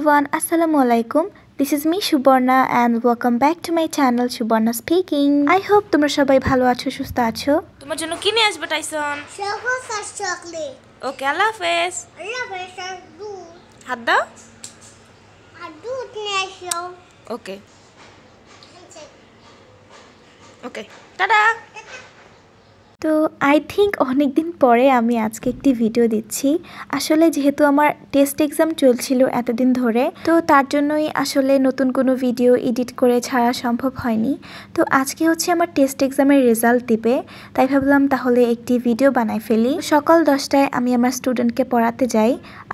everyone, Assalamualaikum. This is me Subarna and welcome back to my channel Subarna speaking. I hope তোমরা সবাই ভালো আছো সুস্থ আছো। তোমার জন্য কি নিয়ে আসবে টাইসন? চকলেট। ওকে আল্লাহ হাফেজ। আল্লাহ হাফেজ। দুধ। হাত দাও। আর দুধ নিয়ে আসো। ওকে। ওকে। টাটা। তো আই থিঙ্ক অনেক দিন পরে আমি আজকে একটি ভিডিও দিচ্ছি। আসলে যেহেতু আমার টেস্ট এক্সাম চলছিল এতদিন ধরে, তো তার জন্যই আসলে নতুন কোনো ভিডিও এডিট করে ছাড়া সম্ভব হয়নি। তো আজকে হচ্ছে আমার টেস্ট এক্সামের রেজাল্ট দিবে, তাই ভাবলাম তাহলে একটি ভিডিও বানাই ফেলি। সকাল 10টায় আমি আমার স্টুডেন্টকে পড়াতে যাই,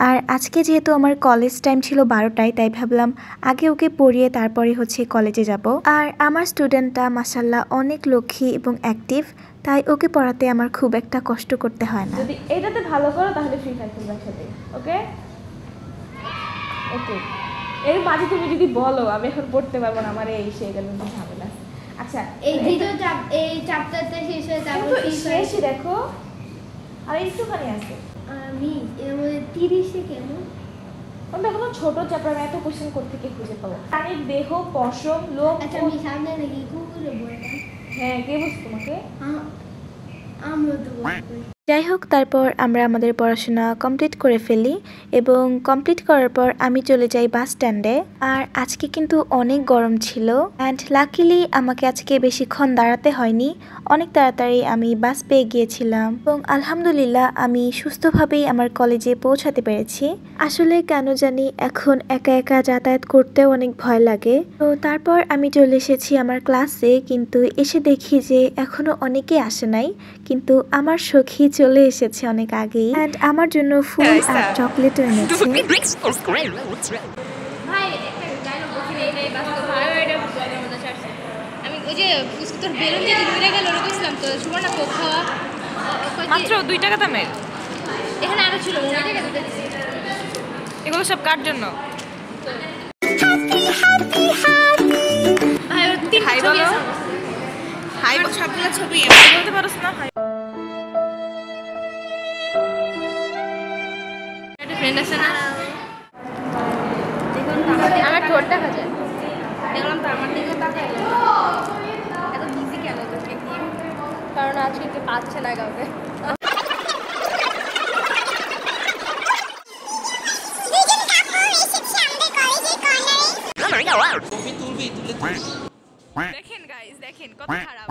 আর আজকে যেহেতু আমার কলেজ টাইম ছিল 12টায়, তাই ভাবলাম আগে ওকে পড়িয়ে তারপরে হচ্ছে কলেজে যাব। আর আমার স্টুডেন্টটা মাশাআল্লাহ অনেক লক্ষ্মী এবং অ্যাক্টিভ, তাই ওকে পড়াতে আমার খুব একটা কষ্ট করতে হয় না। যদি এটাতে ভালো করো তাহলে ফ্রি ফায়ার খেলবে একসাথে। ওকে ওকে। এর মাঝে তুমি যদি বলো আমি এখন পড়তে পারবো না, আমার এই সেই গেল ঝামেলা। আচ্ছা এই ভিডিও এই চ্যাপ্টারটা শেষ হয়ে যাবে। শেষ দেখো আর একটুখানি আছে। আমি এর মধ্যে 30 কেমন আমি দেখো ছোট চ্যাপ্টার এত কোশ্চেন করতে থেকে খুঁজে পাবো। প্রাণীর দেহ, পশম, লোম। আচ্ছা আমি সামনে নাকি কুকুরে বলতাম। হ্যাঁ কে বলছো তোমাকে? আমরা তো বলবো। যাই হোক, তারপর আমরা আমাদের পড়াশোনা কমপ্লিট করে ফেলি এবং কমপ্লিট করার পর আমি চলে যাই বাস স্ট্যান্ডে। আর আজকে কিন্তু অনেক গরম ছিল অ্যান্ড লাকিলি আমাকে আজকে বেশিক্ষণ দাঁড়াতে হয়নি, অনেক তাড়াতাড়ি আমি বাস পেয়ে গিয়েছিলাম এবং আলহামদুলিল্লাহ আমি সুস্থভাবেই আমার কলেজে পৌঁছাতে পেরেছি। আসলে কেন জানি এখন একা একা যাতায়াত করতেও অনেক ভয় লাগে। তো তারপর আমি চলে এসেছি আমার ক্লাসে, কিন্তু এসে দেখি যে এখনো অনেকে আসে নাই, কিন্তু আমার সখী চলে এসেছে অনেক আগেই এন্ড আমার জন্য ফুল আর চকলেটও এনেছে। ভাই একটা ডায়লগ বলি এই বাস্তব ভাই এটা বুঝানোর মধ্যে চাচ্ছে। আমি ওই যে তোর বেলুন যে 2 টাকা লড়ে কইছিলাম তো সুবর্ণা কোক খাওয়া মাত্র 2 টাকা দামের। এখানে আরো ছিল 2 টাকা দিতে দিছি। এগুলো সব কার জন্য? ভাই ওর 3 হাই ছবি বলো। আছে। হাই বল, সবগুলো ছবি এমন বলতে পারোস না? হাই একটা ফ্রেন্ড আছে না, দেখুন আমার ঠোঁটটা খাজে দেখলাম তো আমার দিকে তাকাইলো এত বিজি কেন তোকে নিয়ে, কারণ আজকে তো পাচ্ছে না কাউকে। দেখেন গাইস, দেখেন কত খারাপ।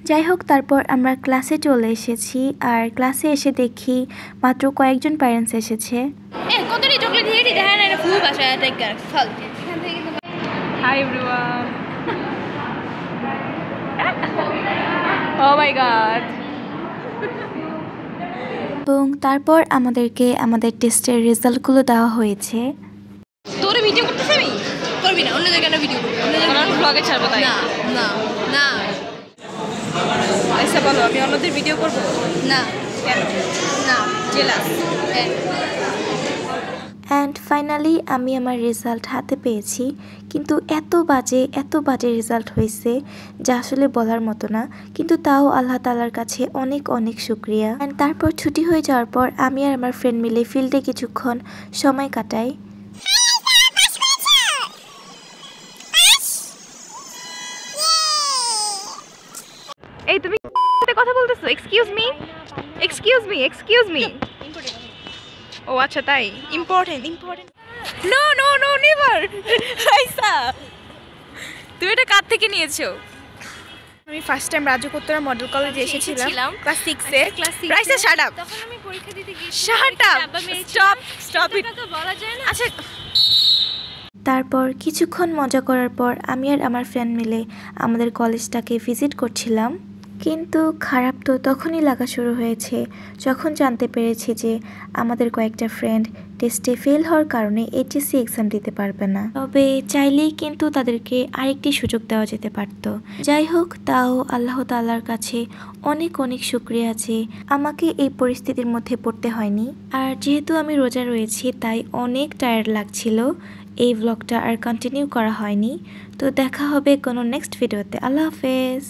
যাই হোক, তারপর আমরা ক্লাসে চলে এসেছি আর ক্লাসে এসে দেখি মাত্র কয়েকজন প্যারেন্টস এসেছে। কতটি চকলেট দিয়ে দিই দেখেন এটা ফুল বাসায় টেকার ফল এখান থেকে কিন্তু। Hi everyone. Oh my god. এবং তারপর আমাদেরকে আমাদের টেস্টের রেজাল্টগুলো দেওয়া হয়েছে। তোরে ভিডিও করতেছ আমি করবি না, অন্য জায়গায় ভিডিও করবি, অন্য জায়গায় ব্লগে ছাড়বো তাই? না না না আচ্ছা বলো, আমি অন্যদের ভিডিও করব না কেন? না জেলাস। অ্যান্ড ফাইনালি আমি আমার রেজাল্ট হাতে পেয়েছি, কিন্তু এত বাজে রেজাল্ট হয়েছে যা আসলে বলার মতো না, কিন্তু তাও আল্লাহ তাআলার কাছে অনেক অনেক শুকরিয়া। অ্যান্ড তারপর ছুটি হয়ে যাওয়ার পর আমি আর আমার ফ্রেন্ড মিলে ফিল্ডে কিছুক্ষণ সময় কাটাই। এই তুমি কথা বলতেছো? Excuse me, excuse me, excuse me. ও আচ্ছা তাই, important important. No no no never. আইসা তুমি এটা কার থেকে নিয়েছো? আমি ফার্স্ট টাইম রাজকোত্তরা মডেল কলেজে এসেছিলাম ক্লাস 6 এ। Raisa shut up. তখন আমি পরীক্ষা দিতে গিয়েছি। Shut up, stop stop it. তো বলা যায় না। আচ্ছা তারপর কিছুক্ষণ মজা করার পর আমি আর আমার ফ্রেন্ড মিলে আমাদের কলেজটাকে ভিজিট করছিলাম, কিন্তু খারাপ তো তখনই লাগা শুরু হয়েছে যখন জানতে পেরেছি যে আমাদের কয়েকটা ফ্রেন্ড টেস্টে ফেল হওয়ার কারণে এইচএসসি এক্সাম দিতে পারবে না। তবে চাইলেই কিন্তু তাদেরকে আরেকটি সুযোগ দেওয়া যেতে পারত। যাই হোক, তাও আল্লাহ তাআলার কাছে অনেক অনেক শুকরিয়া যে আমাকে এই পরিস্থিতির মধ্যে পড়তে হয়নি। আর যেহেতু আমি রোজা রয়েছি তাই অনেক টায়ার্ড লাগছিল, এই ব্লগটা আর কন্টিনিউ করা হয়নি। তো দেখা হবে কোনো নেক্সট ভিডিওতে। আল্লাহ হাফেজ।